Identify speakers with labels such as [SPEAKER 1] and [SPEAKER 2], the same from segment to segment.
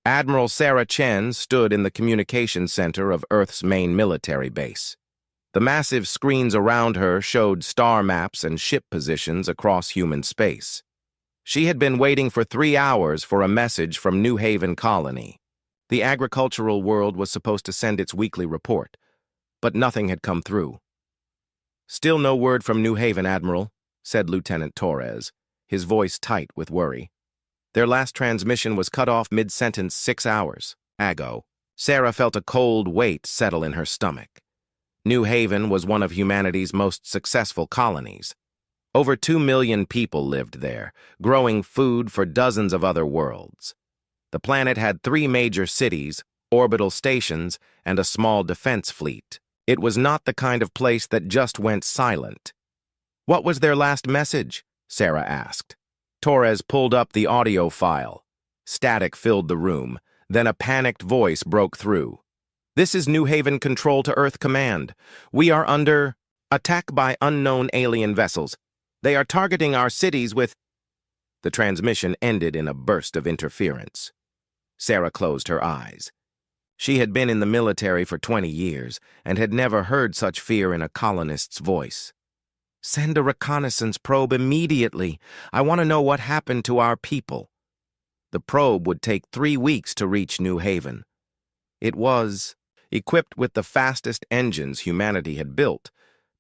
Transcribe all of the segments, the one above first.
[SPEAKER 1] Admiral Sarah Chen stood in the communications center of Earth's main military base. The massive screens around her showed star maps and ship positions across human space. She had been waiting for 3 hours for a message from New Haven Colony. The agricultural world was supposed to send its weekly report, but nothing had come through. "Still no word from New Haven, Admiral," said Lieutenant Torres, his voice tight with worry. "Their last transmission was cut off mid-sentence 6 hours ago." Sarah felt a cold weight settle in her stomach. New Haven was one of humanity's most successful colonies. Over 2 million people lived there, growing food for dozens of other worlds. The planet had 3 major cities, orbital stations, and a small defense fleet. It was not the kind of place that just went silent. "What was their last message?" Sarah asked. Torres pulled up the audio file. Static filled the room, then a panicked voice broke through. "This is New Haven Control to Earth Command. We are under attack by unknown alien vessels. They are targeting our cities with—" The transmission ended in a burst of interference. Sarah closed her eyes. She had been in the military for 20 years and had never heard such fear in a colonist's voice. "Send a reconnaissance probe immediately. I want to know what happened to our people." The probe would take 3 weeks to reach New Haven. It was equipped with the fastest engines humanity had built,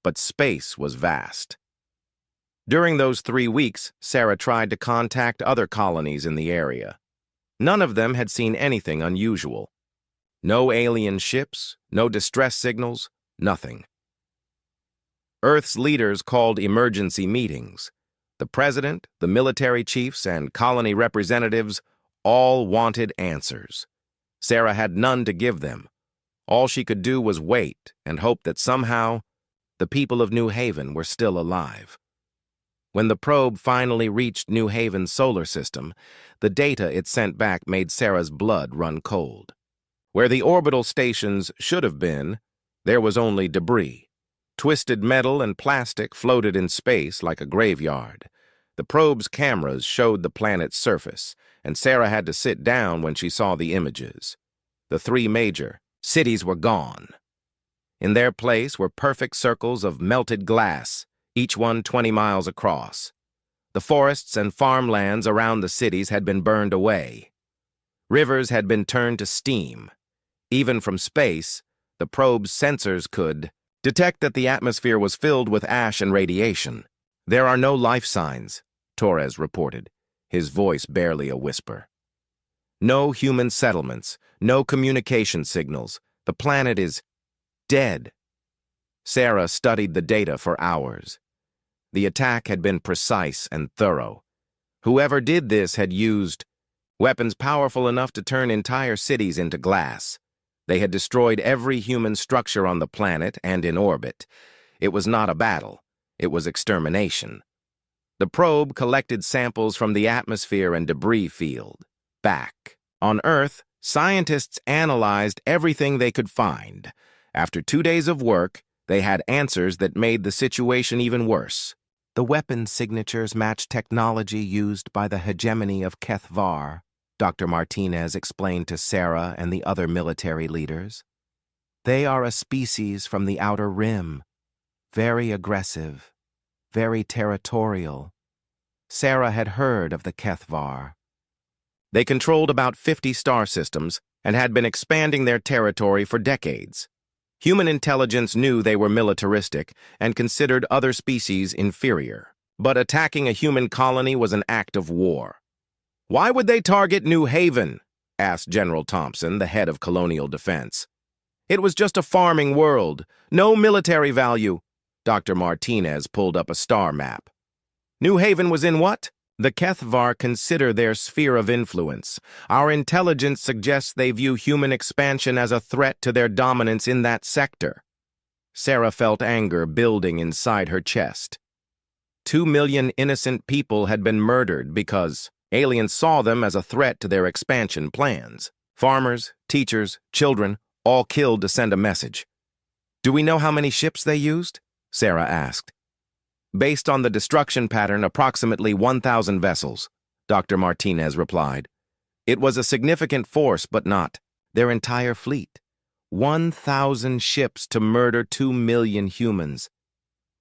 [SPEAKER 1] but space was vast. During those 3 weeks, Sarah tried to contact other colonies in the area. None of them had seen anything unusual. No alien ships, no distress signals, nothing. Earth's leaders called emergency meetings. The president, the military chiefs, and colony representatives all wanted answers. Sarah had none to give them. All she could do was wait and hope that somehow the people of New Haven were still alive. When the probe finally reached New Haven's solar system, the data it sent back made Sarah's blood run cold. Where the orbital stations should have been, there was only debris. Twisted metal and plastic floated in space like a graveyard. The probe's cameras showed the planet's surface, and Sarah had to sit down when she saw the images. The 3 major cities were gone. In their place were perfect circles of melted glass, each one 20 miles across. The forests and farmlands around the cities had been burned away. Rivers had been turned to steam. Even from space, the probe's sensors could detect that the atmosphere was filled with ash and radiation. "There are no life signs," Torres reported, his voice barely a whisper. "No human settlements, no communication signals. The planet is dead." Sarah studied the data for hours. The attack had been precise and thorough. Whoever did this had used weapons powerful enough to turn entire cities into glass. They had destroyed every human structure on the planet and in orbit. It was not a battle. It was extermination. The probe collected samples from the atmosphere and debris field. Back on Earth, scientists analyzed everything they could find. After 2 days of work, they had answers that made the situation even worse. The weapon signatures match technology used by the hegemony of HFYWar, Dr. Martinez explained to Sarah and the other military leaders. "They are a species from the outer rim, very aggressive, very territorial." Sarah had heard of the HFYWar. They controlled about 50 star systems and had been expanding their territory for decades. Human intelligence knew they were militaristic and considered other species inferior. But attacking a human colony was an act of war. "Why would they target New Haven?" asked General Thompson, the head of colonial defense. "It was just a farming world. No military value." Dr. Martinez pulled up a star map. "New Haven was in what?" "The HFYWar consider their sphere of influence. Our intelligence suggests they view human expansion as a threat to their dominance in that sector." Sarah felt anger building inside her chest. 2 million innocent people had been murdered because aliens saw them as a threat to their expansion plans. Farmers, teachers, children, all killed to send a message. "Do we know how many ships they used?" Sarah asked. "Based on the destruction pattern, approximately 1,000 vessels," Dr. Martinez replied. It was a significant force, but not their entire fleet. 1,000 ships to murder 2 million humans.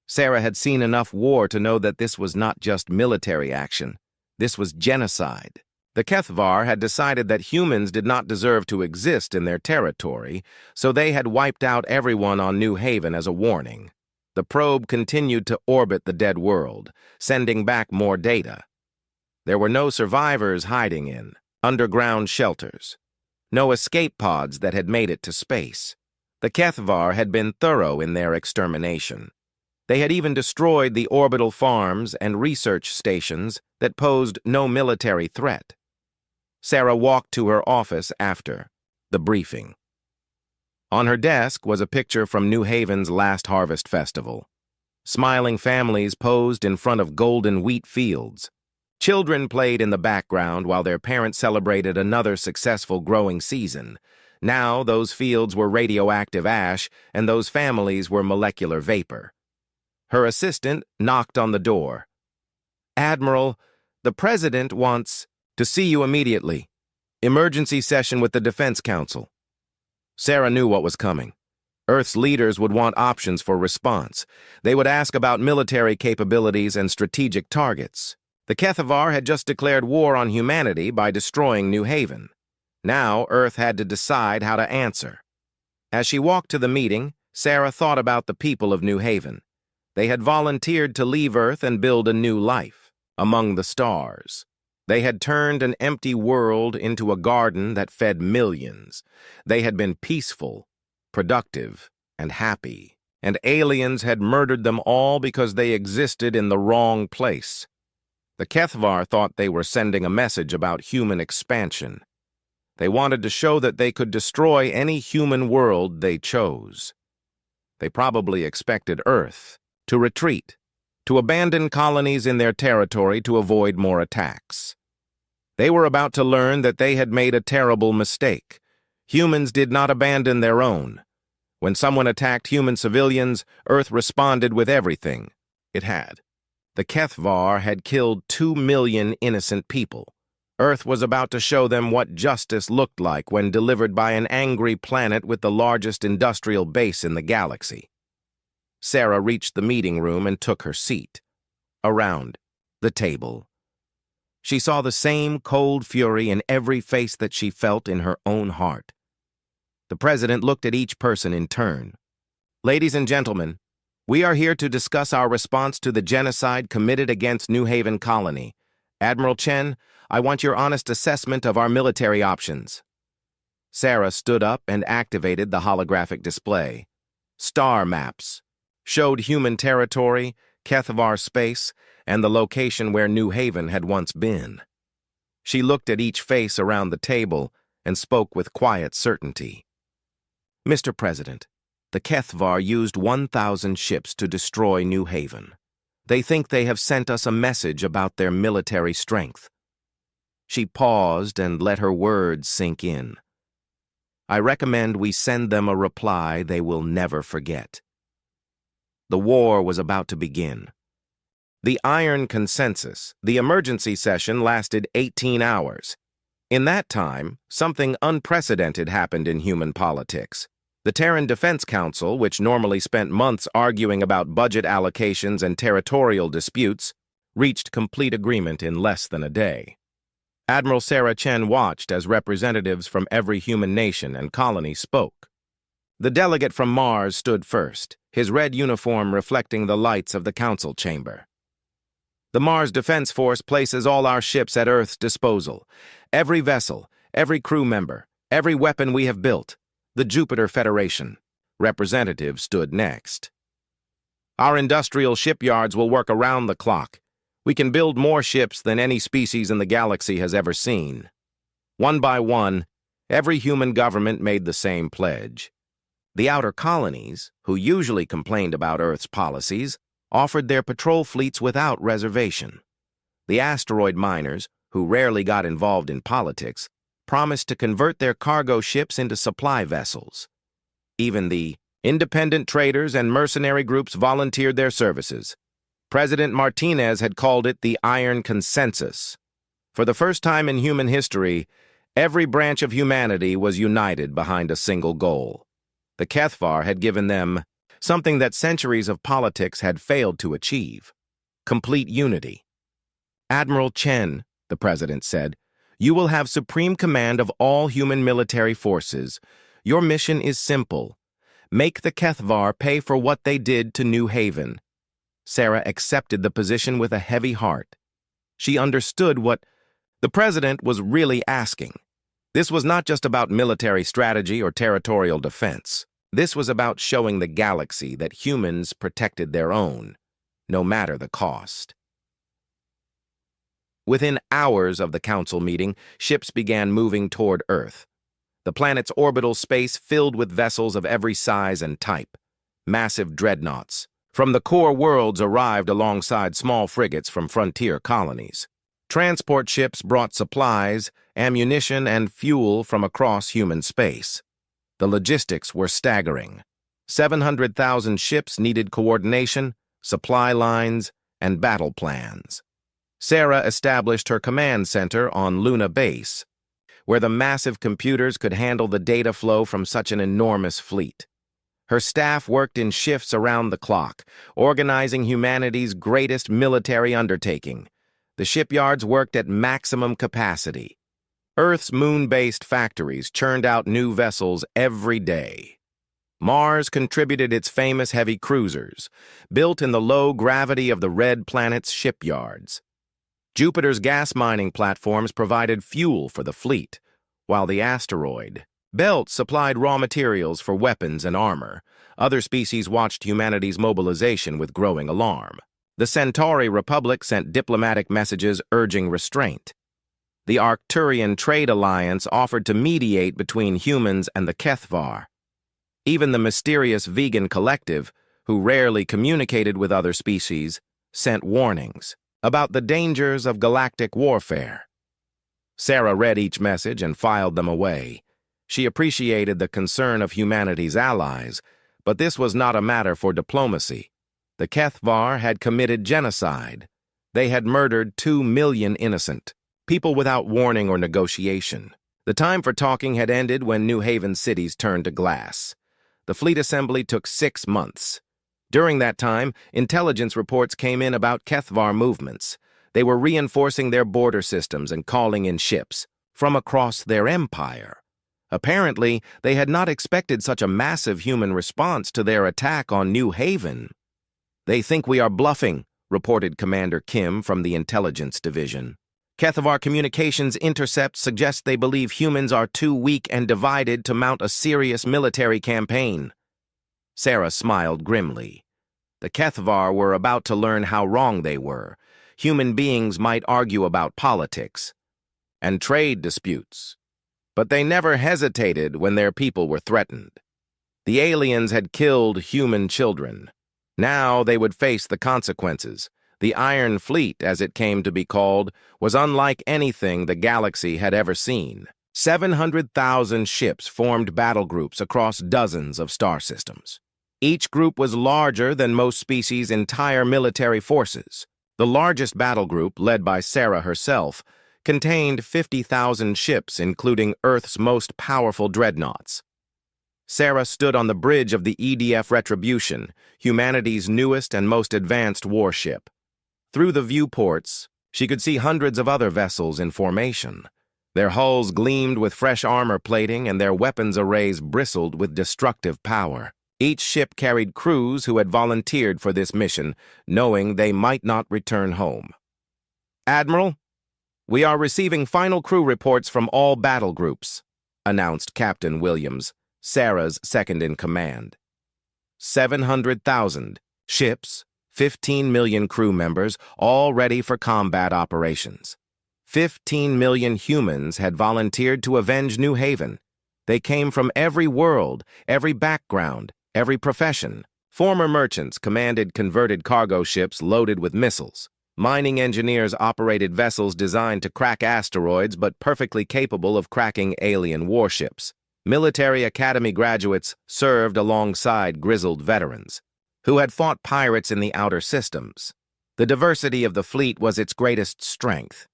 [SPEAKER 1] Sarah had seen enough war to know that this was not just military action. This was genocide. The HFYWar had decided that humans did not deserve to exist in their territory, so they had wiped out everyone on New Haven as a warning. The probe continued to orbit the dead world, sending back more data. There were no survivors hiding in underground shelters. No escape pods that had made it to space. The HFYWar had been thorough in their extermination. They had even destroyed the orbital farms and research stations that posed no military threat. Sarah walked to her office after the briefing. On her desk was a picture from New Haven's last harvest festival. Smiling families posed in front of golden wheat fields. Children played in the background while their parents celebrated another successful growing season. Now those fields were radioactive ash and those families were molecular vapor. Her assistant knocked on the door. "Admiral, the President wants to see you immediately. Emergency session with the Defense Council." Sarah knew what was coming. Earth's leaders would want options for response. They would ask about military capabilities and strategic targets. The HFYWar had just declared war on humanity by destroying New Haven. Now Earth had to decide how to answer. As she walked to the meeting, Sarah thought about the people of New Haven. They had volunteered to leave Earth and build a new life, among the stars. They had turned an empty world into a garden that fed millions. They had been peaceful, productive, and happy. And aliens had murdered them all because they existed in the wrong place. The HFYWar thought they were sending a message about human expansion. They wanted to show that they could destroy any human world they chose. They probably expected Earth to retreat, to abandon colonies in their territory to avoid more attacks. They were about to learn that they had made a terrible mistake. Humans did not abandon their own. When someone attacked human civilians, Earth responded with everything it had. The HFYWar had killed 2 million innocent people. Earth was about to show them what justice looked like when delivered by an angry planet with the largest industrial base in the galaxy. Sarah reached the meeting room and took her seat. Around the table, she saw the same cold fury in every face that she felt in her own heart. The President looked at each person in turn. "Ladies and gentlemen, we are here to discuss our response to the genocide committed against New Haven Colony. Admiral Chen, I want your honest assessment of our military options." Sarah stood up and activated the holographic display. Star maps showed human territory, HFYWar space, and the location where New Haven had once been. She looked at each face around the table and spoke with quiet certainty. "Mr. President, the HFYWar used 1,000 ships to destroy New Haven. They think they have sent us a message about their military strength." She paused and let her words sink in. "I recommend we send them a reply they will never forget." The war was about to begin. The Iron Consensus, the emergency session, lasted 18 hours. In that time, something unprecedented happened in human politics. The Terran Defense Council, which normally spent months arguing about budget allocations and territorial disputes, reached complete agreement in less than a day. Admiral Sarah Chen watched as representatives from every human nation and colony spoke. The delegate from Mars stood first, his red uniform reflecting the lights of the council chamber. "The Mars Defense Force places all our ships at Earth's disposal. Every vessel, every crew member, every weapon we have built. The Jupiter Federation." Representative stood next. "Our industrial shipyards will work around the clock. We can build more ships than any species in the galaxy has ever seen." One by one, every human government made the same pledge. The outer colonies, who usually complained about Earth's policies, offered their patrol fleets without reservation. The asteroid miners, who rarely got involved in politics, promised to convert their cargo ships into supply vessels. Even the independent traders and mercenary groups volunteered their services. President Martinez had called it the Iron Consensus. For the first time in human history, Every branch of humanity was united behind a single goal. The HFY had given them something that centuries of politics had failed to achieve: complete unity. "Admiral Chen," the president said, "you will have supreme command of all human military forces. Your mission is simple. Make the HFY pay for what they did to New Haven." Sarah accepted the position with a heavy heart. She understood what the president was really asking. This was not just about military strategy or territorial defense. This was about showing the galaxy that humans protected their own, no matter the cost. Within hours of the council meeting, ships began moving toward Earth. The planet's orbital space filled with vessels of every size and type. Massive dreadnoughts from the core worlds arrived alongside small frigates from frontier colonies. Transport ships brought supplies, ammunition, and fuel from across human space. The logistics were staggering. 700,000 ships needed coordination, supply lines, and battle plans. Sarah established her command center on Luna Base, where the massive computers could handle the data flow from such an enormous fleet. Her staff worked in shifts around the clock, organizing humanity's greatest military undertaking. The shipyards worked at maximum capacity. Earth's moon-based factories churned out new vessels every day. Mars contributed its famous heavy cruisers, built in the low gravity of the red planet's shipyards. Jupiter's gas mining platforms provided fuel for the fleet, while the asteroid belts supplied raw materials for weapons and armor. Other species watched humanity's mobilization with growing alarm. The Centauri Republic sent diplomatic messages urging restraint. The Arcturian Trade Alliance offered to mediate between humans and the HFY. Even the mysterious vegan collective, who rarely communicated with other species, sent warnings about the dangers of galactic warfare. Sarah read each message and filed them away. She appreciated the concern of humanity's allies, but this was not a matter for diplomacy. The HFY had committed genocide. They had murdered 2 million innocent people without warning or negotiation. The time for talking had ended when New Haven cities turned to glass. The fleet assembly took 6 months. During that time, intelligence reports came in about HFY movements. They were reinforcing their border systems and calling in ships from across their empire. Apparently, they had not expected such a massive human response to their attack on New Haven. "They think we are bluffing," reported Commander Kim from the Intelligence Division. "HFY communications intercepts suggest they believe humans are too weak and divided to mount a serious military campaign." Sarah smiled grimly. The HFY were about to learn how wrong they were. Human beings might argue about politics and trade disputes, but they never hesitated when their people were threatened. The aliens had killed human children. Now they would face the consequences. The Iron Fleet, as it came to be called, was unlike anything the galaxy had ever seen. 700,000 ships formed battle groups across dozens of star systems. Each group was larger than most species' entire military forces. The largest battle group, led by Sarah herself, contained 50,000 ships, including Earth's most powerful dreadnoughts. Sarah stood on the bridge of the EDF Retribution, humanity's newest and most advanced warship. Through the viewports, she could see hundreds of other vessels in formation. Their hulls gleamed with fresh armor plating and their weapons arrays bristled with destructive power. Each ship carried crews who had volunteered for this mission, knowing they might not return home. "Admiral, we are receiving final crew reports from all battle groups," announced Captain Williams, Sarah's second-in-command. 700,000 ships, 15 million crew members, all ready for combat operations. 15 million humans had volunteered to avenge New Haven. They came from every world, every background, every profession. Former merchants commanded converted cargo ships loaded with missiles. Mining engineers operated vessels designed to crack asteroids but perfectly capable of cracking alien warships. Military academy graduates served alongside grizzled veterans who had fought pirates in the outer systems. The diversity of the fleet was its greatest strength.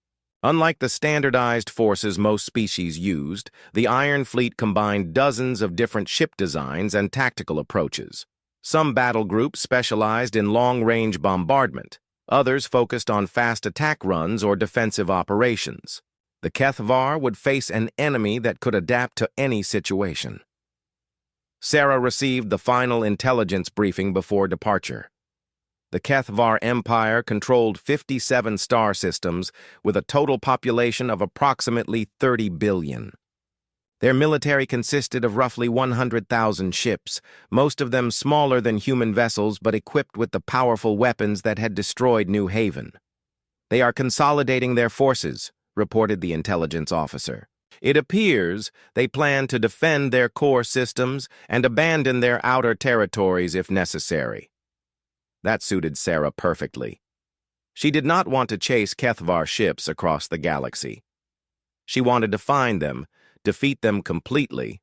[SPEAKER 1] Unlike the standardized forces most species used, the Iron Fleet combined dozens of different ship designs and tactical approaches. Some battle groups specialized in long-range bombardment. Others focused on fast attack runs or defensive operations. The HFYWar would face an enemy that could adapt to any situation. Sarah received the final intelligence briefing before departure. The HFYWar Empire controlled 57 star systems with a total population of approximately 30 billion. Their military consisted of roughly 100,000 ships, most of them smaller than human vessels but equipped with the powerful weapons that had destroyed New Haven. "They are consolidating their forces," reported the intelligence officer. "It appears they plan to defend their core systems and abandon their outer territories if necessary." That suited Sarah perfectly. She did not want to chase HFYWar ships across the galaxy. She wanted to find them, defeat them completely,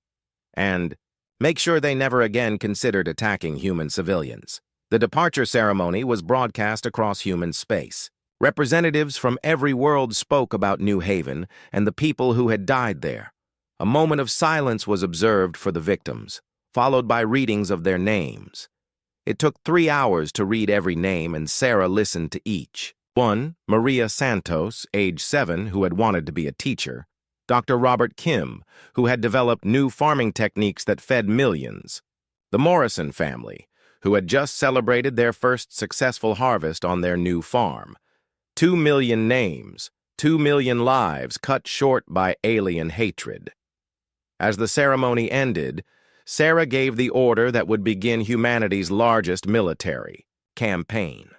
[SPEAKER 1] and make sure they never again considered attacking human civilians. The departure ceremony was broadcast across human space. Representatives from every world spoke about New Haven and the people who had died there. A moment of silence was observed for the victims, followed by readings of their names. It took 3 hours to read every name, and Sarah listened to each. 1. Maria Santos, age 7, who had wanted to be a teacher. Dr. Robert Kim, who had developed new farming techniques that fed millions. The Morrison family, who had just celebrated their first successful harvest on their new farm. 2 million names, 2 million lives cut short by alien hatred. As the ceremony ended, Sarah gave the order that would begin humanity's largest military campaign.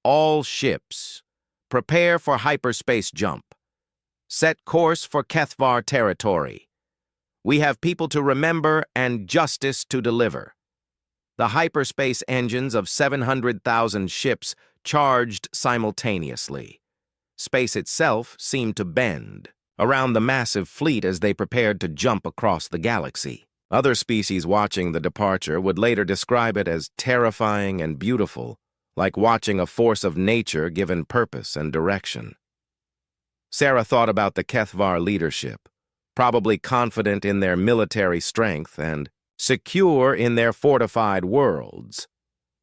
[SPEAKER 1] "All ships, prepare for hyperspace jump. Set course for HFYWar territory. We have people to remember and justice to deliver." The hyperspace engines of 700,000 ships charged simultaneously. Space itself seemed to bend around the massive fleet as they prepared to jump across the galaxy. Other species watching the departure would later describe it as terrifying and beautiful, like watching a force of nature given purpose and direction. Sarah thought about the HFYWar leadership, probably confident in their military strength and secure in their fortified worlds.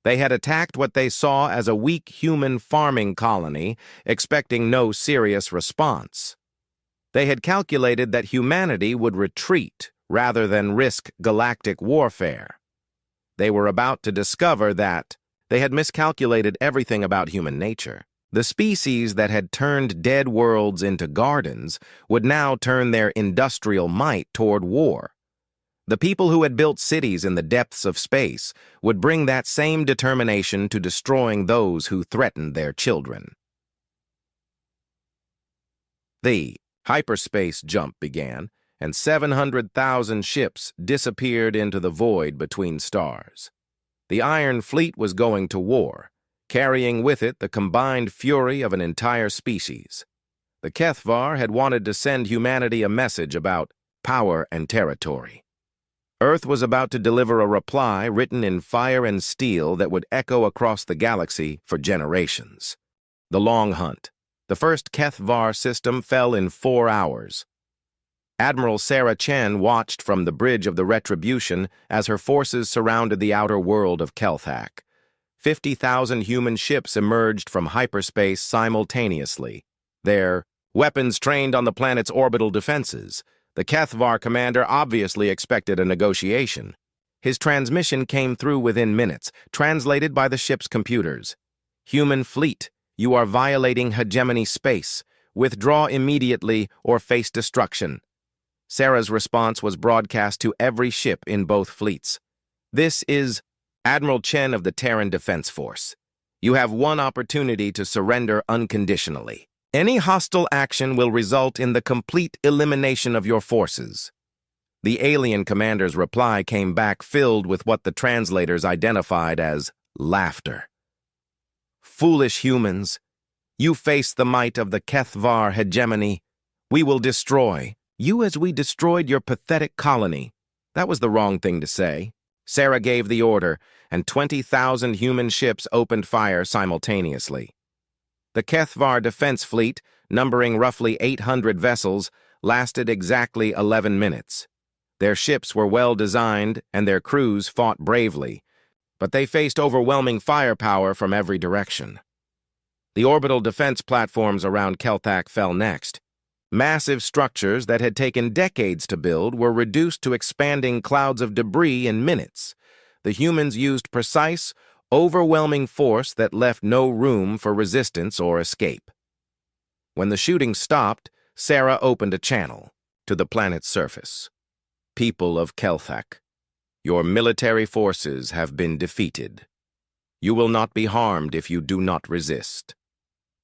[SPEAKER 1] They had attacked what they saw as a weak human farming colony, expecting no serious response. They had calculated that humanity would retreat rather than risk galactic warfare. They were about to discover that they had miscalculated everything about human nature. The species that had turned dead worlds into gardens would now turn their industrial might toward war. The people who had built cities in the depths of space would bring that same determination to destroying those who threatened their children. The hyperspace jump began, and 700,000 ships disappeared into the void between stars. The Iron Fleet was going to war, carrying with it the combined fury of an entire species. The HFYWar had wanted to send humanity a message about power and territory. Earth was about to deliver a reply written in fire and steel that would echo across the galaxy for generations. The Long Hunt. The first HFYWar system fell in 4 hours. Admiral Sarah Chen watched from the bridge of the Retribution as her forces surrounded the outer world of Kelthak. 50,000 human ships emerged from hyperspace simultaneously, their weapons trained on the planet's orbital defenses. The HFYWar commander obviously expected a negotiation. His transmission came through within minutes, translated by the ship's computers. "Human fleet, you are violating hegemony space. Withdraw immediately or face destruction." Sarah's response was broadcast to every ship in both fleets. "This is Admiral Chen of the Terran Defense Force. You have one opportunity to surrender unconditionally. Any hostile action will result in the complete elimination of your forces." The alien commander's reply came back filled with what the translators identified as laughter. "Foolish humans, you face the might of the HFYWar hegemony. We will destroy you as we destroyed your pathetic colony." That was the wrong thing to say. Sarah gave the order, and 20,000 human ships opened fire simultaneously. The Kethvar defense fleet, numbering roughly 800 vessels, lasted exactly 11 minutes. Their ships were well designed and their crews fought bravely, but they faced overwhelming firepower from every direction. The orbital defense platforms around Kelthak fell next. Massive structures that had taken decades to build were reduced to expanding clouds of debris in minutes. The humans used precise, overwhelming force that left no room for resistance or escape. When the shooting stopped, Sarah opened a channel to the planet's surface. People of Kelthak, your military forces have been defeated. You will not be harmed if you do not resist.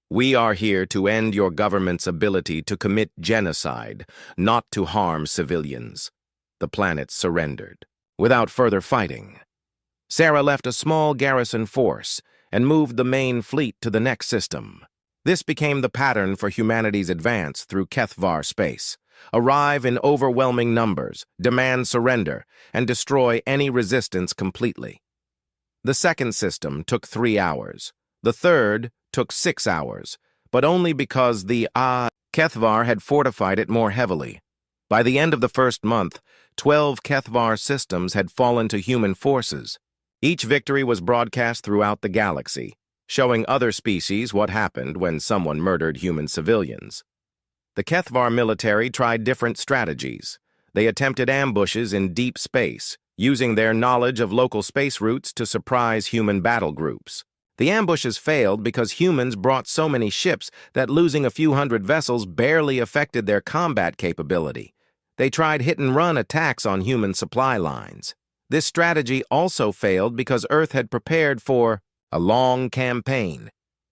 [SPEAKER 1] We are here to end your government's ability to commit genocide, not to harm civilians. The planet surrendered. Without further fighting, Sarah left a small garrison force and moved the main fleet to the next system. This became the pattern for humanity's advance through Kethvar space. Arrive in overwhelming numbers, demand surrender, and destroy any resistance completely. The second system took 3 hours. The third took 6 hours, but only because the Kethvar had fortified it more heavily. By the end of the first month, 12 Kethvar systems had fallen to human forces. Each victory was broadcast throughout the galaxy, showing other species what happened when someone murdered human civilians. The Kethvar military tried different strategies. They attempted ambushes in deep space, using their knowledge of local space routes to surprise human battle groups. The ambushes failed because humans brought so many ships that losing a few hundred vessels barely affected their combat capability. They tried hit-and-run attacks on human supply lines. This strategy also failed because Earth had prepared for a long campaign.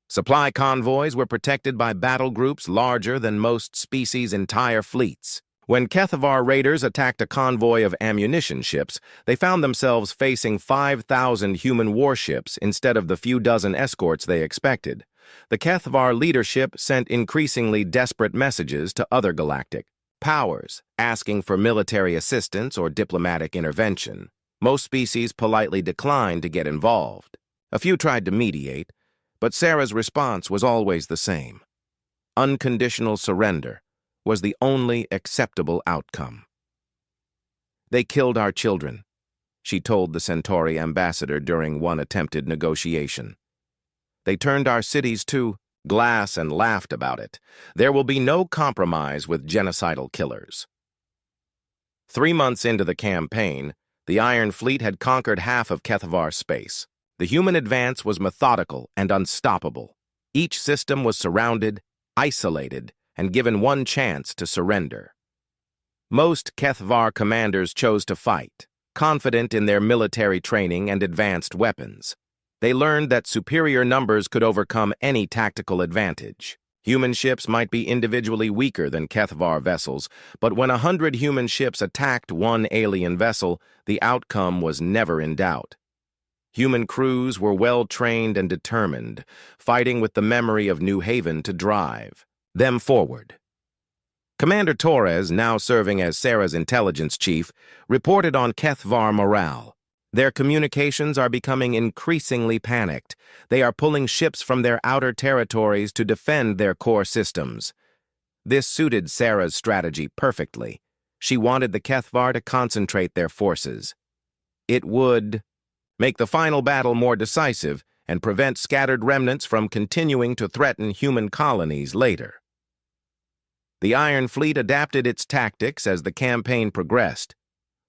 [SPEAKER 1] Supply convoys were protected by battle groups larger than most species' entire fleets. When Kethvar raiders attacked a convoy of ammunition ships, they found themselves facing 5,000 human warships instead of the few dozen escorts they expected. The Kethvar leadership sent increasingly desperate messages to other galactic powers, asking for military assistance or diplomatic intervention. Most species politely declined to get involved. A few tried to mediate, but Sarah's response was always the same. Unconditional surrender was the only acceptable outcome. They killed our children, she told the Centauri ambassador during one attempted negotiation. They turned our cities to glass and laughed about it. There will be no compromise with genocidal killers. 3 months into the campaign, the Iron Fleet had conquered half of Kethvar space. The human advance was methodical and unstoppable. Each system was surrounded, isolated, and given one chance to surrender. Most Kethvar commanders chose to fight, confident in their military training and advanced weapons. They learned that superior numbers could overcome any tactical advantage. Human ships might be individually weaker than Kethvar vessels, but when 100 human ships attacked one alien vessel, the outcome was never in doubt. Human crews were well-trained and determined, fighting with the memory of New Haven to drive them forward. Commander Torres, now serving as Sarah's intelligence chief, reported on Kethvar morale. Their communications are becoming increasingly panicked. They are pulling ships from their outer territories to defend their core systems. This suited Sarah's strategy perfectly. She wanted the Kethvar to concentrate their forces. It would make the final battle more decisive and prevent scattered remnants from continuing to threaten human colonies later. The Iron Fleet adapted its tactics as the campaign progressed.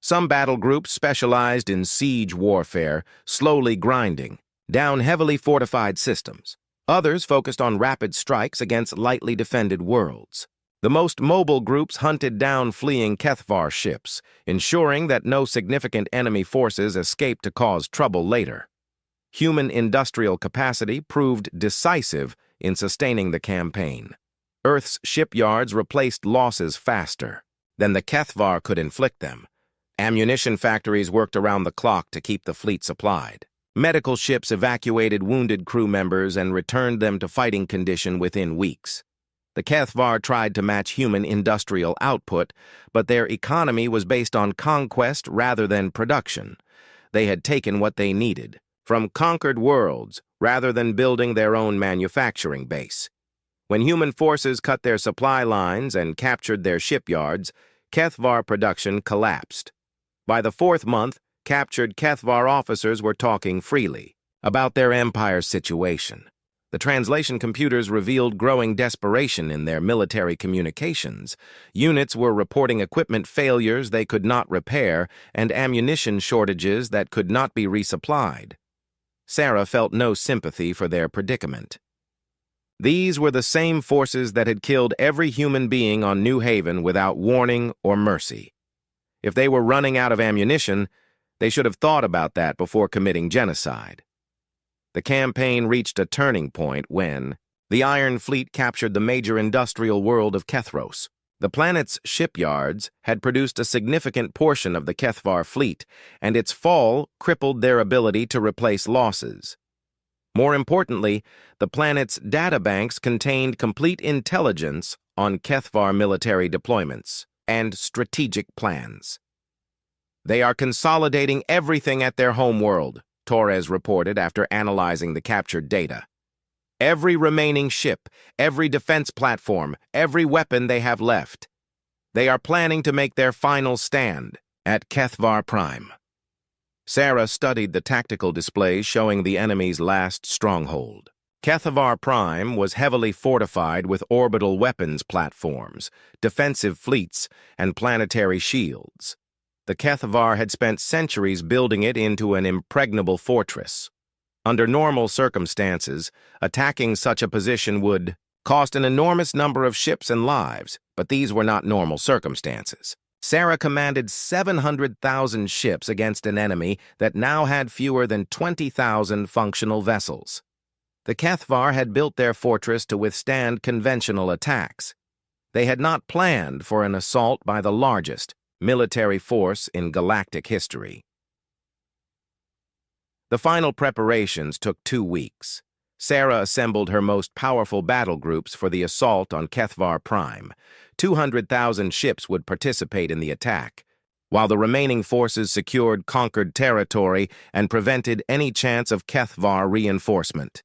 [SPEAKER 1] Some battle groups specialized in siege warfare, slowly grinding down heavily fortified systems. Others focused on rapid strikes against lightly defended worlds. The most mobile groups hunted down fleeing Kethvar ships, ensuring that no significant enemy forces escaped to cause trouble later. Human industrial capacity proved decisive in sustaining the campaign. Earth's shipyards replaced losses faster than the Kethvar could inflict them. Ammunition factories worked around the clock to keep the fleet supplied. Medical ships evacuated wounded crew members and returned them to fighting condition within weeks. The Kethvar tried to match human industrial output, but their economy was based on conquest rather than production. They had taken what they needed from conquered worlds, rather than building their own manufacturing base. When human forces cut their supply lines and captured their shipyards, HFY production collapsed. By the fourth month, captured HFY officers were talking freely about their empire's situation. The translation computers revealed growing desperation in their military communications. Units were reporting equipment failures they could not repair and ammunition shortages that could not be resupplied. Sarah felt no sympathy for their predicament. These were the same forces that had killed every human being on New Haven without warning or mercy. If they were running out of ammunition, they should have thought about that before committing genocide. The campaign reached a turning point when the Iron Fleet captured the major industrial world of Kethros. The planet's shipyards had produced a significant portion of the HFY fleet, and its fall crippled their ability to replace losses. More importantly, the planet's databanks contained complete intelligence on HFY military deployments and strategic plans. They are consolidating everything at their homeworld, Torres reported after analyzing the captured data. Every remaining ship, every defense platform, every weapon they have left. They are planning to make their final stand at HFY Prime. Sarah studied the tactical displays showing the enemy's last stronghold. HFY Prime was heavily fortified with orbital weapons platforms, defensive fleets, and planetary shields. The HFY had spent centuries building it into an impregnable fortress. Under normal circumstances, attacking such a position would cost an enormous number of ships and lives, but these were not normal circumstances. Sarah commanded 700,000 ships against an enemy that now had fewer than 20,000 functional vessels. The HFY had built their fortress to withstand conventional attacks. They had not planned for an assault by the largest military force in galactic history. The final preparations took 2 weeks. Sarah assembled her most powerful battle groups for the assault on HFY Prime. 200,000 ships would participate in the attack, while the remaining forces secured conquered territory and prevented any chance of HFY reinforcement.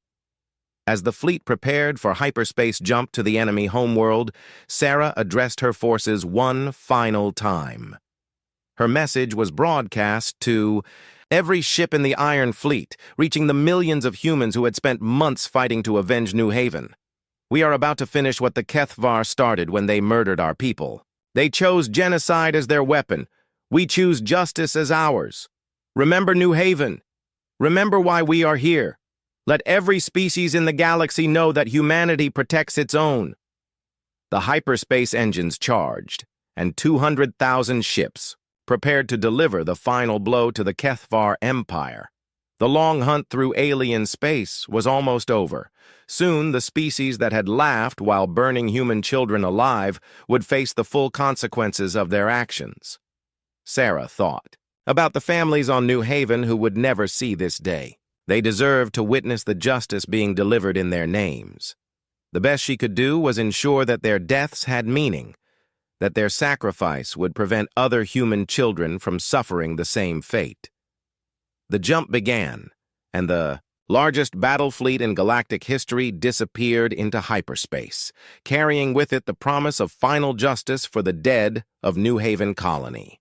[SPEAKER 1] As the fleet prepared for hyperspace jump to the enemy homeworld, Sarah addressed her forces one final time. Her message was broadcast to every ship in the Iron Fleet, reaching the millions of humans who had spent months fighting to avenge New Haven. We are about to finish what the HFY started when they murdered our people. They chose genocide as their weapon. We choose justice as ours. Remember New Haven. Remember why we are here. Let every species in the galaxy know that humanity protects its own. The hyperspace engines charged, and 200,000 ships prepared to deliver the final blow to the HFY Empire. The long hunt through alien space was almost over. Soon, the species that had laughed while burning human children alive would face the full consequences of their actions. Sarah thought about the families on New Haven who would never see this day. They deserved to witness the justice being delivered in their names. The best she could do was ensure that their deaths had meaning, that their sacrifice would prevent other human children from suffering the same fate. The jump began, and the largest battle fleet in galactic history disappeared into hyperspace, carrying with it the promise of final justice for the dead of New Haven Colony.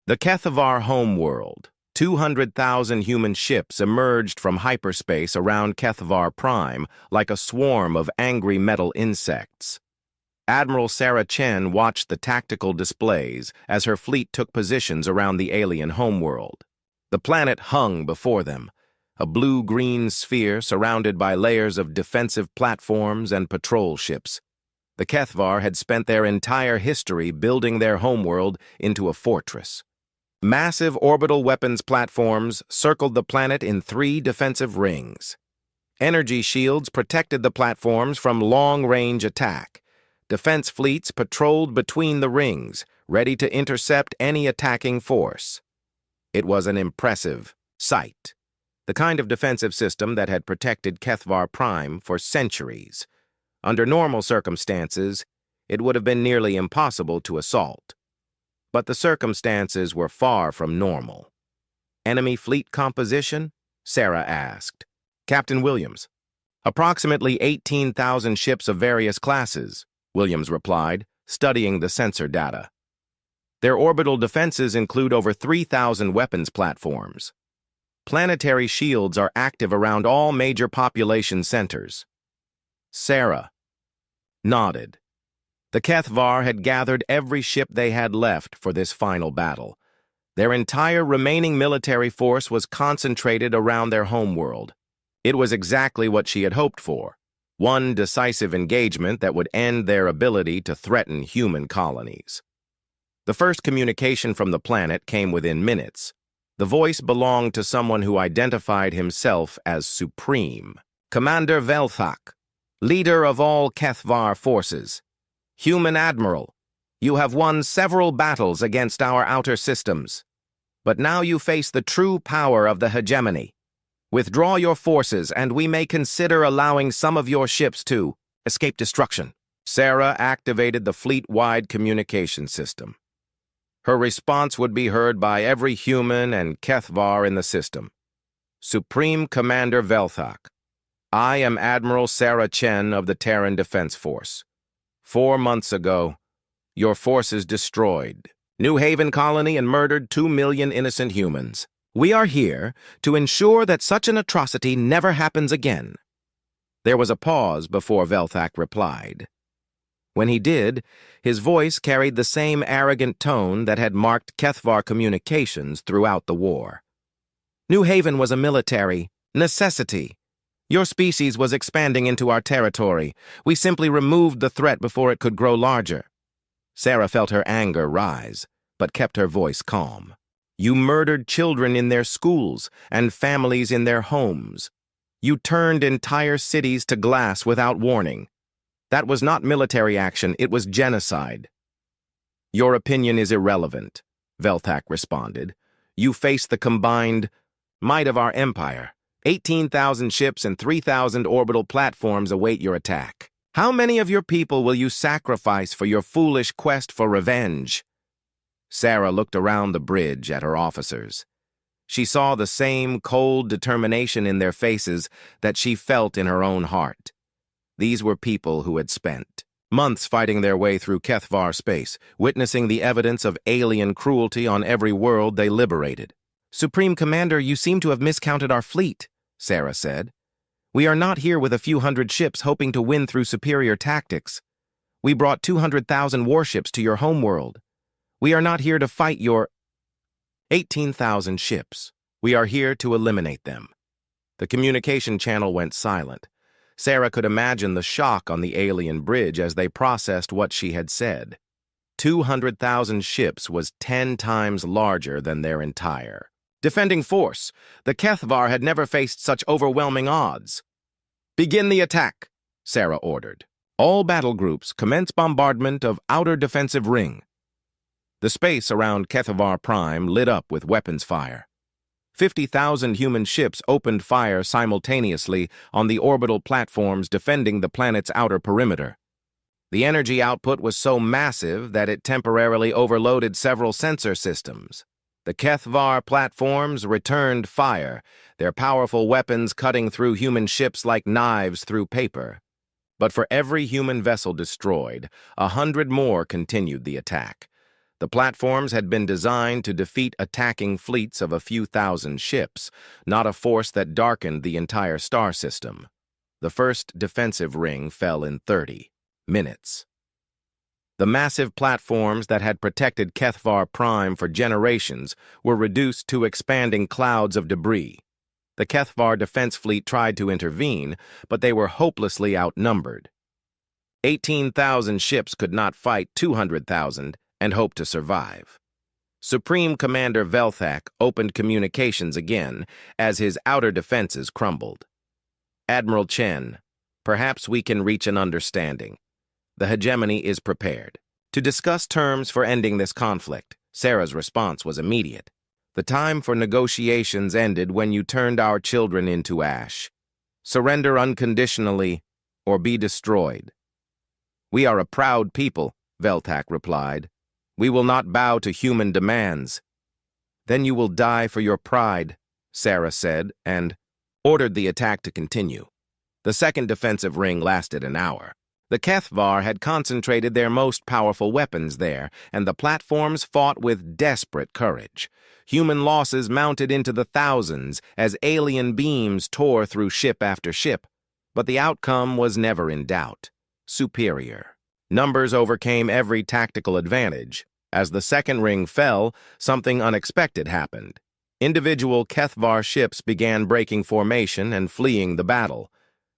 [SPEAKER 1] The HFY homeworld. 200,000 human ships emerged from hyperspace around HFY Prime like a swarm of angry metal insects. Admiral Sarah Chen watched the tactical displays as her fleet took positions around the alien homeworld. The planet hung before them, a blue-green sphere surrounded by layers of defensive platforms and patrol ships. The HFY had spent their entire history building their homeworld into a fortress. Massive orbital weapons platforms circled the planet in 3 defensive rings. Energy shields protected the platforms from long-range attack. Defense fleets patrolled between the rings, ready to intercept any attacking force. It was an impressive sight, the kind of defensive system that had protected HFY Prime for centuries. Under normal circumstances, it would have been nearly impossible to assault. But the circumstances were far from normal. Enemy fleet composition? Sarah asked. Captain Williams. Approximately 18,000 ships of various classes, Williams replied, studying the sensor data. Their orbital defenses include over 3,000 weapons platforms. Planetary shields are active around all major population centers. Sarah nodded. The HFYWar had gathered every ship they had left for this final battle. Their entire remaining military force was concentrated around their homeworld. It was exactly what she had hoped for. One decisive engagement that would end their ability to threaten human colonies. The first communication from the planet came within minutes. The voice belonged to someone who identified himself as Supreme. Commander Velthak, leader of all HFYWar forces. Human Admiral, you have won several battles against our outer systems. But now you face the true power of the hegemony. Withdraw your forces, and we may consider allowing some of your ships to escape destruction. Sarah activated the fleet-wide communication system. Her response would be heard by every human and HFYWar in the system. Supreme Commander Velthak, I am Admiral Sarah Chen of the Terran Defense Force. 4 months ago, your forces destroyed New Haven Colony and murdered 2 million innocent humans. We are here to ensure that such an atrocity never happens again. There was a pause before Velthak replied. When he did, his voice carried the same arrogant tone that had marked HFYWar communications throughout the war. New Haven was a military necessity. Your species was expanding into our territory. We simply removed the threat before it could grow larger. Sarah felt her anger rise, but kept her voice calm. You murdered children in their schools and families in their homes. You turned entire cities to glass without warning. That was not military action, it was genocide. Your opinion is irrelevant, Velthak responded. You face the combined might of our empire. 18,000 ships and 3,000 orbital platforms await your attack. How many of your people will you sacrifice for your foolish quest for revenge? Sarah looked around the bridge at her officers. She saw the same cold determination in their faces that she felt in her own heart. These were people who had spent months fighting their way through HFYWar space, witnessing the evidence of alien cruelty on every world they liberated. Supreme Commander, you seem to have miscounted our fleet, Sarah said. We are not here with a few hundred ships hoping to win through superior tactics. We brought 200,000 warships to your homeworld. We are not here to fight your 18,000 ships. We are here to eliminate them. The communication channel went silent. Sarah could imagine the shock on the alien bridge as they processed what she had said. 200,000 ships was 10 times larger than their entire defending force. The HFYWar had never faced such overwhelming odds. Begin the attack, Sarah ordered. All battle groups commence bombardment of outer defensive ring. The space around HFYWar Prime lit up with weapons fire. 50,000 human ships opened fire simultaneously on the orbital platforms defending the planet's outer perimeter. The energy output was so massive that it temporarily overloaded several sensor systems. The HFYWar platforms returned fire, their powerful weapons cutting through human ships like knives through paper. But for every human vessel destroyed, 100 more continued the attack. The platforms had been designed to defeat attacking fleets of a few thousand ships, not a force that darkened the entire star system. The first defensive ring fell in 30 minutes. The massive platforms that had protected HFYWar Prime for generations were reduced to expanding clouds of debris. The HFYWar defense fleet tried to intervene, but they were hopelessly outnumbered. 18,000 ships could not fight 200,000 and hope to survive. Supreme Commander Velthak opened communications again as his outer defenses crumbled. Admiral Chen, perhaps we can reach an understanding. The hegemony is prepared to discuss terms for ending this conflict. Sarah's response was immediate. The time for negotiations ended when you turned our children into ash. Surrender unconditionally or be destroyed. We are a proud people, Velthak replied. We will not bow to human demands. Then you will die for your pride, Sarah said, and ordered the attack to continue. The second defensive ring lasted an hour. The HFYWar had concentrated their most powerful weapons there, and the platforms fought with desperate courage. Human losses mounted into the thousands as alien beams tore through ship after ship, but the outcome was never in doubt. Superior. Numbers overcame every tactical advantage. As the second ring fell, something unexpected happened. Individual HFYWar ships began breaking formation and fleeing the battle.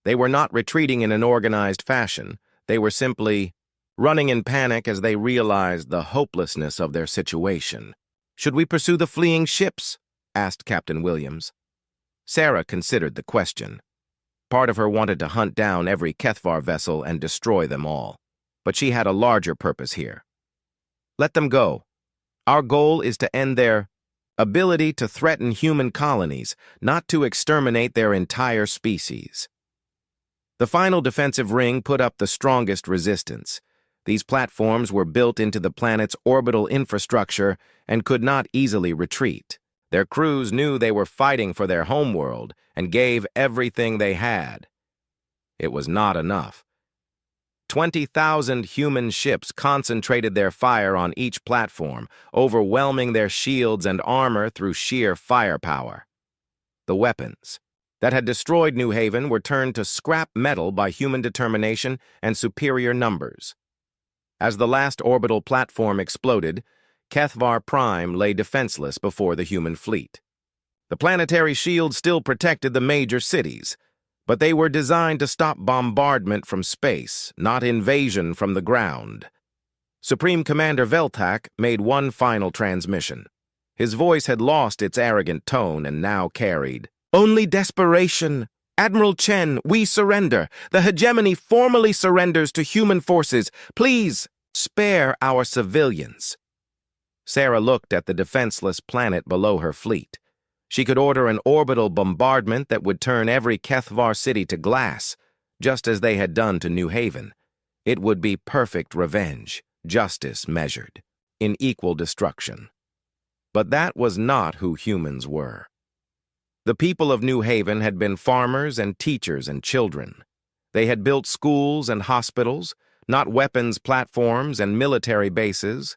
[SPEAKER 1] They were not retreating in an organized fashion. They were simply running in panic as they realized the hopelessness of their situation. "Should we pursue the fleeing ships?" asked Captain Williams. Sarah considered the question. Part of her wanted to hunt down every HFYWar vessel and destroy them all. But she had a larger purpose here. "Let them go. Our goal is to end their ability to threaten human colonies, not to exterminate their entire species." The final defensive ring put up the strongest resistance. These platforms were built into the planet's orbital infrastructure and could not easily retreat. Their crews knew they were fighting for their homeworld and gave everything they had. It was not enough. 20,000 human ships concentrated their fire on each platform, overwhelming their shields and armor through sheer firepower. The weapons that had destroyed New Haven were turned to scrap metal by human determination and superior numbers. As the last orbital platform exploded, HFYWar Prime lay defenseless before the human fleet. The planetary shields still protected the major cities, but they were designed to stop bombardment from space, not invasion from the ground. Supreme Commander Veltak made one final transmission. His voice had lost its arrogant tone and now carried, "Only desperation. Admiral Chen, we surrender. The hegemony formally surrenders to human forces. Please, spare our civilians." Sarah looked at the defenseless planet below her fleet. She could order an orbital bombardment that would turn every HFYWar city to glass, just as they had done to New Haven. It would be perfect revenge, justice measured, in equal destruction. But that was not who humans were. The people of New Haven had been farmers and teachers and children. They had built schools and hospitals, not weapons platforms and military bases.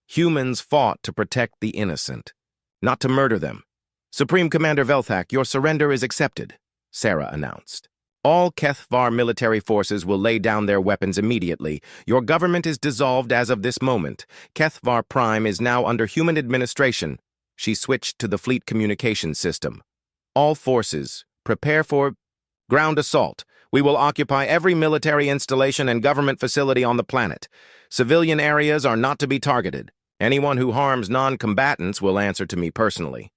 [SPEAKER 1] Humans fought to protect the innocent, not to murder them. "Supreme Commander Veltak, your surrender is accepted," Sarah announced. "All HFYWar military forces will lay down their weapons immediately. Your government is dissolved as of this moment. HFYWar Prime is now under human administration." She switched to the fleet communications system. "All forces, prepare for ground assault. We will occupy every military installation and government facility on the planet. Civilian areas are not to be targeted. Anyone who harms non-combatants will answer to me personally."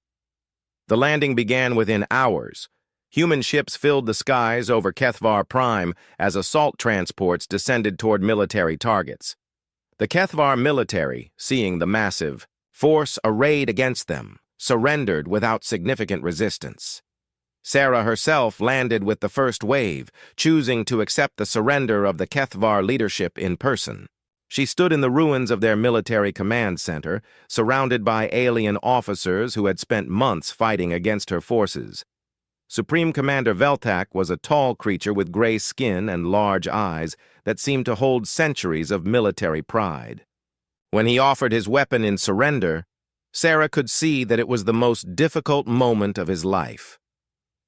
[SPEAKER 1] The landing began within hours. Human ships filled the skies over HFYWar Prime as assault transports descended toward military targets. The HFYWar military, seeing the massive force arrayed against them, surrendered without significant resistance. Sarah herself landed with the first wave, choosing to accept the surrender of the HFYWar leadership in person. She stood in the ruins of their military command center, surrounded by alien officers who had spent months fighting against her forces. Supreme Commander Veltak was a tall creature with gray skin and large eyes that seemed to hold centuries of military pride. When he offered his weapon in surrender, Sarah could see that it was the most difficult moment of his life.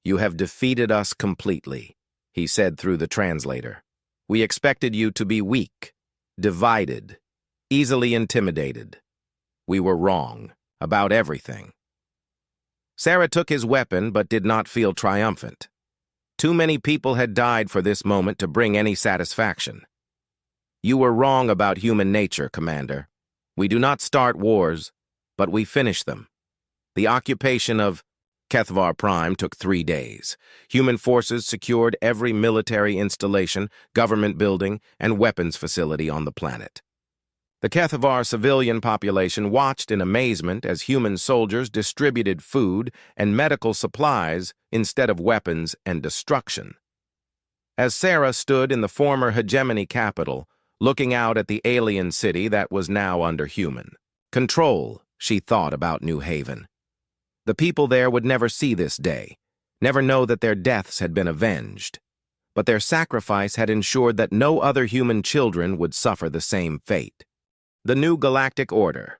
[SPEAKER 1] "You have defeated us completely," he said through the translator. "We expected you to be weak, divided, easily intimidated. We were wrong about everything." Sarah took his weapon but did not feel triumphant. Too many people had died for this moment to bring any satisfaction. "You were wrong about human nature, Commander. We do not start wars, but we finish them. The occupation of HFYWar Prime took 3 days. Human forces secured every military installation, government building, and weapons facility on the planet. The HFYWar civilian population watched in amazement as human soldiers distributed food and medical supplies instead of weapons and destruction. As Sarah stood in the former hegemony capital, looking out at the alien city that was now under human control, she thought about New Haven. The people there would never see this day. never know that their deaths had been avenged. But their sacrifice had ensured that no other human children would suffer the same fate. The New Galactic Order.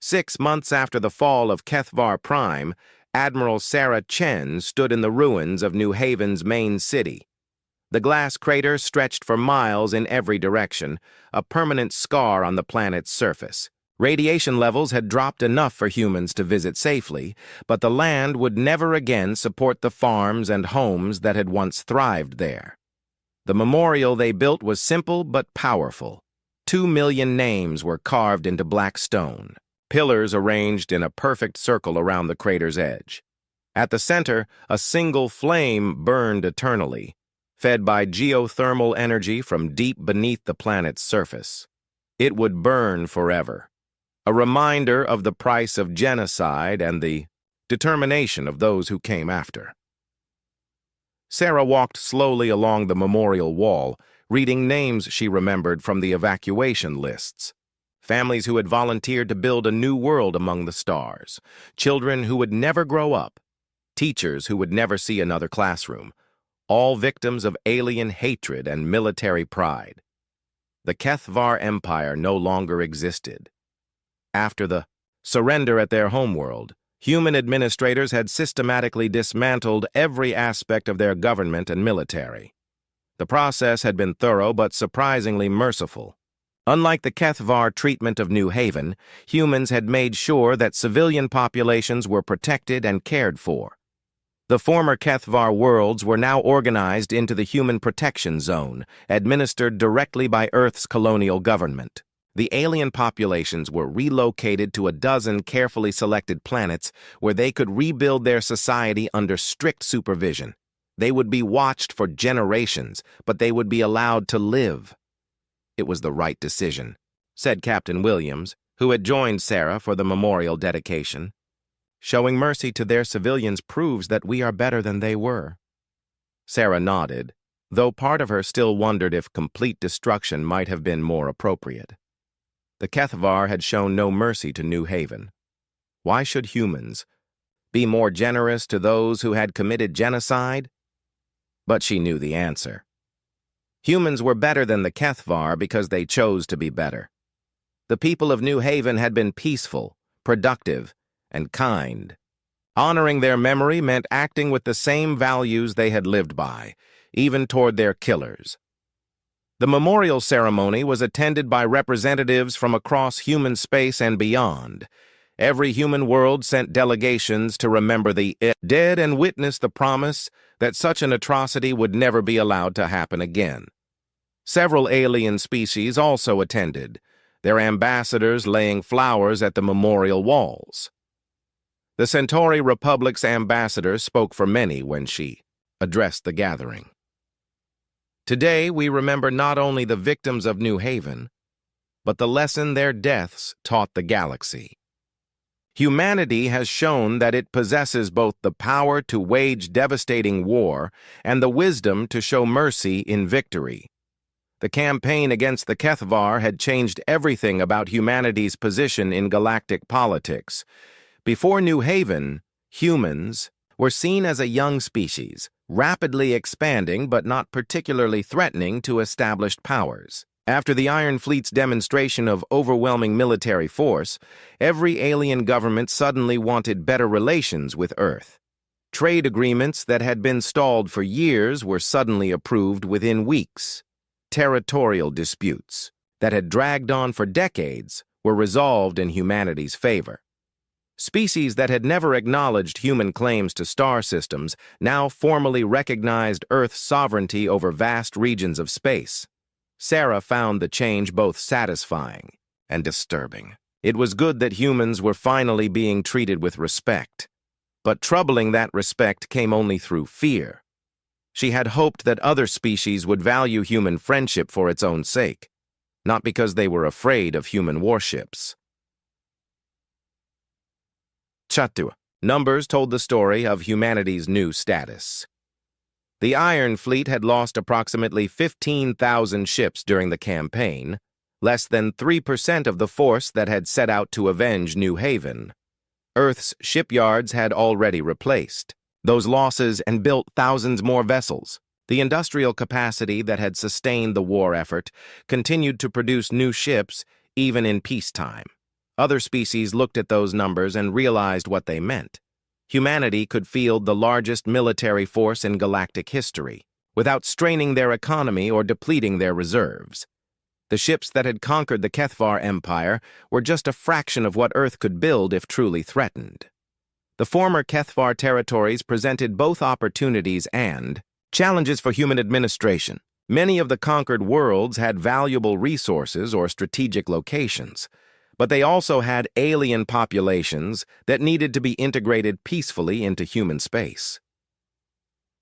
[SPEAKER 1] 6 months after the fall of HFY Prime, Admiral Sarah Chen stood in the ruins of New Haven's main city. The glass crater stretched for miles in every direction, a permanent scar on the planet's surface. Radiation levels had dropped enough for humans to visit safely, but the land would never again support the farms and homes that had once thrived there. The memorial they built was simple but powerful. 2 million names were carved into black stone, pillars arranged in a perfect circle around the crater's edge. At the center, a single flame burned eternally, fed by geothermal energy from deep beneath the planet's surface. It would burn forever, a reminder of the price of genocide and the determination of those who came after. Sarah walked slowly along the memorial wall, reading names she remembered from the evacuation lists. Families who had volunteered to build a new world among the stars, children who would never grow up, teachers who would never see another classroom, all victims of alien hatred and military pride. The HFY Empire no longer existed. After the surrender at their homeworld, human administrators had systematically dismantled every aspect of their government and military. The process had been thorough but surprisingly merciful. Unlike the HFY treatment of New Haven, humans had made sure that civilian populations were protected and cared for. The former HFY worlds were now organized into the Human Protection Zone, administered directly by Earth's colonial government. The alien populations were relocated to a dozen carefully selected planets where they could rebuild their society under strict supervision. They would be watched for generations, but they would be allowed to live. It was the right decision, said Captain Williams, who had joined Sarah for the memorial dedication. Showing mercy to their civilians proves that we are better than they were. Sarah nodded, though part of her still wondered if complete destruction might have been more appropriate. The HFY had shown no mercy to New Haven. Why should humans be more generous to those who had committed genocide? But she knew the answer. Humans were better than the HFY because they chose to be better. The people of New Haven had been peaceful, productive, and kind. Honoring their memory meant acting with the same values they had lived by, even toward their killers. The memorial ceremony was attended by representatives from across human space and beyond. Every human world sent delegations to remember the dead and witness the promise that such an atrocity would never be allowed to happen again. Several alien species also attended, their ambassadors laying flowers at the memorial walls. The Centauri Republic's ambassador spoke for many when she addressed the gathering. Today, we remember not only the victims of New Haven, but the lesson their deaths taught the galaxy. Humanity has shown that it possesses both the power to wage devastating war and the wisdom to show mercy in victory. The campaign against the HFY had changed everything about humanity's position in galactic politics. Before New Haven, humans were seen as a young species, rapidly expanding but not particularly threatening to established powers. After the Iron Fleet's demonstration of overwhelming military force, every alien government suddenly wanted better relations with Earth. Trade agreements that had been stalled for years were suddenly approved within weeks. Territorial disputes that had dragged on for decades were resolved in humanity's favor. Species that had never acknowledged human claims to star systems now formally recognized Earth's sovereignty over vast regions of space. Sarah found the change both satisfying and disturbing. It was good that humans were finally being treated with respect, but troubling that respect came only through fear. She had hoped that other species would value human friendship for its own sake, not because they were afraid of human warships. Chatu. Numbers told the story of humanity's new status. The Iron Fleet had lost approximately 15,000 ships during the campaign, less than 3% of the force that had set out to avenge New Haven. Earth's shipyards had already replaced those losses and built thousands more vessels. The industrial capacity that had sustained the war effort continued to produce new ships even in peacetime. Other species looked at those numbers and realized what they meant. Humanity could field the largest military force in galactic history, without straining their economy or depleting their reserves. The ships that had conquered the Kethvar Empire were just a fraction of what Earth could build if truly threatened. The former Kethvar territories presented both opportunities and challenges for human administration. Many of the conquered worlds had valuable resources or strategic locations, but they also had alien populations that needed to be integrated peacefully into human space.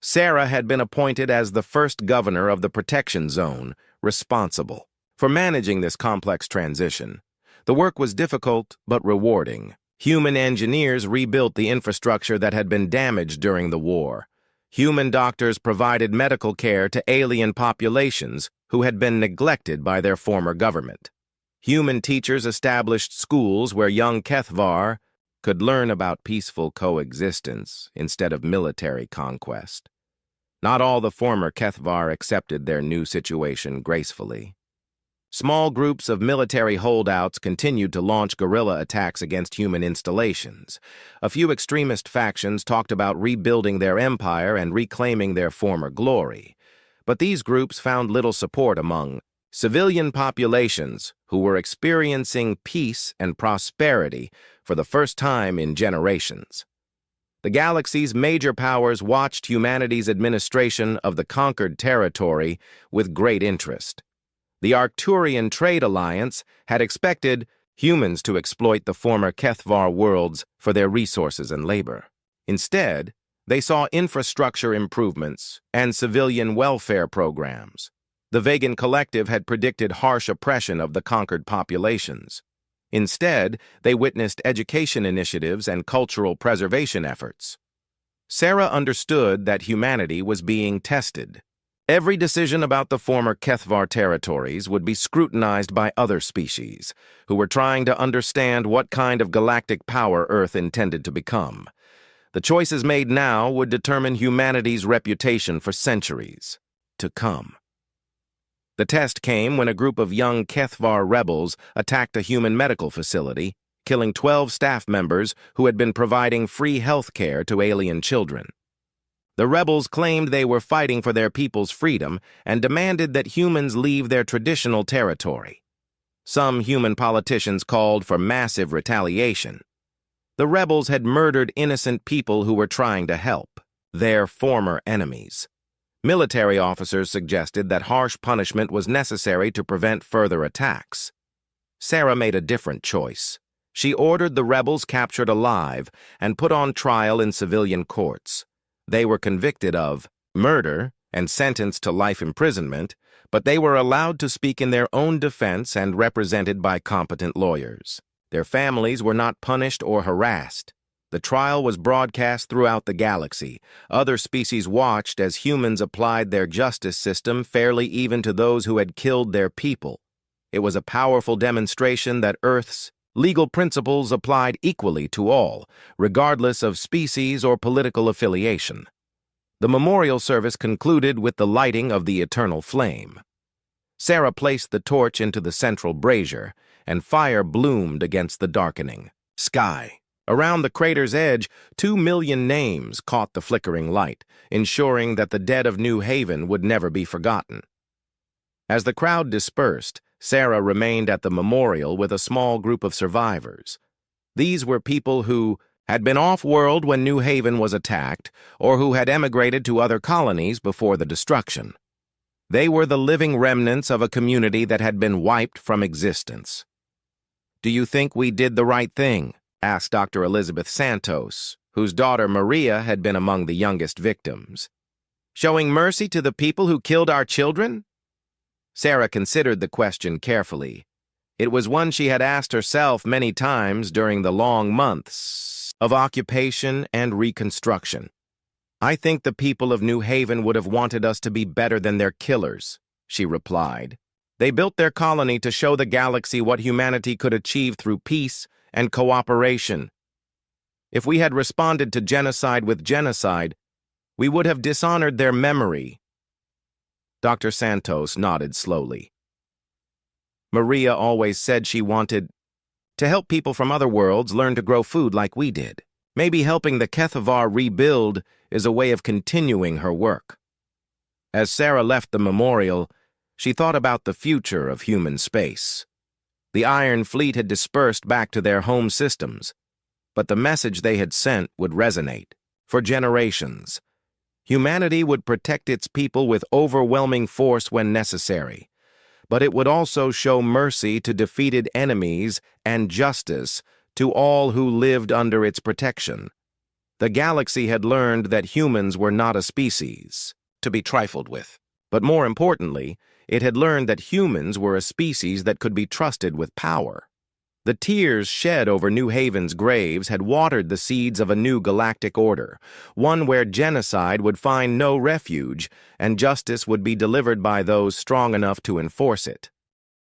[SPEAKER 1] Sarah had been appointed as the first governor of the Protection Zone, responsible for managing this complex transition. The work was difficult but rewarding. Human engineers rebuilt the infrastructure that had been damaged during the war. Human doctors provided medical care to alien populations who had been neglected by their former government. Human teachers established schools where young Kethvar could learn about peaceful coexistence instead of military conquest. Not all the former Kethvar accepted their new situation gracefully. Small groups of military holdouts continued to launch guerrilla attacks against human installations. A few extremist factions talked about rebuilding their empire and reclaiming their former glory. But these groups found little support among civilian populations who were experiencing peace and prosperity for the first time in generations. The galaxy's major powers watched humanity's administration of the conquered territory with great interest. The Arcturian Trade Alliance had expected humans to exploit the former Kethvar worlds for their resources and labor. Instead, they saw infrastructure improvements and civilian welfare programs. The Vegan Collective had predicted harsh oppression of the conquered populations. Instead, they witnessed education initiatives and cultural preservation efforts. Sarah understood that humanity was being tested. Every decision about the former Kethvar territories would be scrutinized by other species, who were trying to understand what kind of galactic power Earth intended to become. The choices made now would determine humanity's reputation for centuries to come. The test came when a group of young Kethvar rebels attacked a human medical facility, killing 12 staff members who had been providing free health care to alien children. The rebels claimed they were fighting for their people's freedom and demanded that humans leave their traditional territory. Some human politicians called for massive retaliation. The rebels had murdered innocent people who were trying to help, their former enemies. Military officers suggested that harsh punishment was necessary to prevent further attacks. Sarah made a different choice. She ordered the rebels captured alive and put on trial in civilian courts. They were convicted of murder and sentenced to life imprisonment, but they were allowed to speak in their own defense and represented by competent lawyers. Their families were not punished or harassed. The trial was broadcast throughout the galaxy. Other species watched as humans applied their justice system fairly even to those who had killed their people. It was a powerful demonstration that Earth's legal principles applied equally to all, regardless of species or political affiliation. The memorial service concluded with the lighting of the eternal flame. Sarah placed the torch into the central brazier, and fire bloomed against the darkening sky. Around the crater's edge, 2 million names caught the flickering light, ensuring that the dead of New Haven would never be forgotten. As the crowd dispersed, Sarah remained at the memorial with a small group of survivors. These were people who had been off-world when New Haven was attacked, or who had emigrated to other colonies before the destruction. They were the living remnants of a community that had been wiped from existence. "Do you think we did the right thing?" asked Dr. Elizabeth Santos, whose daughter Maria had been among the youngest victims. "Showing mercy to the people who killed our children?" Sarah considered the question carefully. It was one she had asked herself many times during the long months of occupation and reconstruction. "I think the people of New Haven would have wanted us to be better than their killers," she replied. "They built their colony to show the galaxy what humanity could achieve through peace and cooperation." If we had responded to genocide with genocide, we would have dishonored their memory. Dr. Santos nodded slowly. Maria always said she wanted to help people from other worlds learn to grow food like we did. Maybe helping the HFY rebuild is a way of continuing her work. As Sarah left the memorial, she thought about the future of human space. The Iron Fleet had dispersed back to their home systems, but the message they had sent would resonate for generations. Humanity would protect its people with overwhelming force when necessary, but it would also show mercy to defeated enemies and justice to all who lived under its protection. The galaxy had learned that humans were not a species to be trifled with, but more importantly, it had learned that humans were a species that could be trusted with power. The tears shed over New Haven's graves had watered the seeds of a new galactic order, one where genocide would find no refuge and justice would be delivered by those strong enough to enforce it.